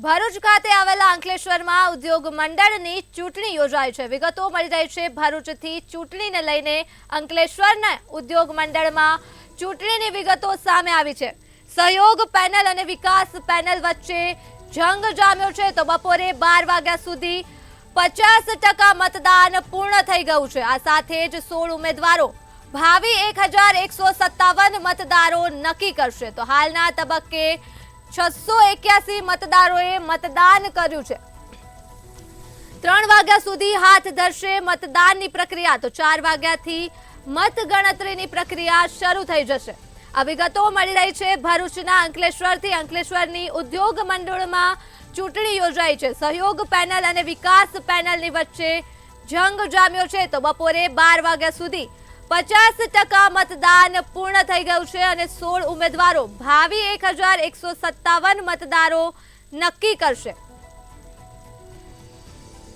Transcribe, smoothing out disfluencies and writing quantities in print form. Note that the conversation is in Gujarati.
ભરૂચ ખાતે આવેલા અંકલેશ્વરમાં ઉદ્યોગ મંડળની ચૂંટણી યોજાઈ છે। વિગતો મળી રહી છે ભરૂચથી ચૂંટણીને લઈને અંકલેશ્વરના ઉદ્યોગ મંડળમાં ચૂંટણીની વિગતો સામે આવી છે। સહયોગ પેનલ અને વિકાસ પેનલ વચ્ચે જંગ જામ્યો છે તો બપોરે 12 વાગ્યા સુધી 50% મતદાન પૂર્ણ થઈ ગયું છે। આ સાથે જ 16 ઉમેદવારો ભાવિ 1157 મતદારો નક્કી કરશે તો હાલના તબક્કે 681 મતદારોએ મતદાન કર્યું છે। 3 વાગ્યા સુધી હાથ ધરશે મતદાનની પ્રક્રિયા તો 4 વાગ્યાથી મતગણતરીની પ્રક્રિયા શરૂ થઈ જશે। આ વિગતો મળી રહી છે ભરૂચના અંકલેશ્વરથી। અંકલેશ્વરની ઉદ્યોગ મંડળમાં ચૂંટણી યોજાઈ છે। સહયોગ પેનલ અને વિકાસ પેનલની વચ્ચે જંગ જામ્યો છે તો બપોરે 12 વાગ્યા સુધી 50% મતદાન પૂર્ણ થઈ ગયું છે અને 16 ઉમેદવારો ભાવિ 1157 મતદારો નક્કી કરશે।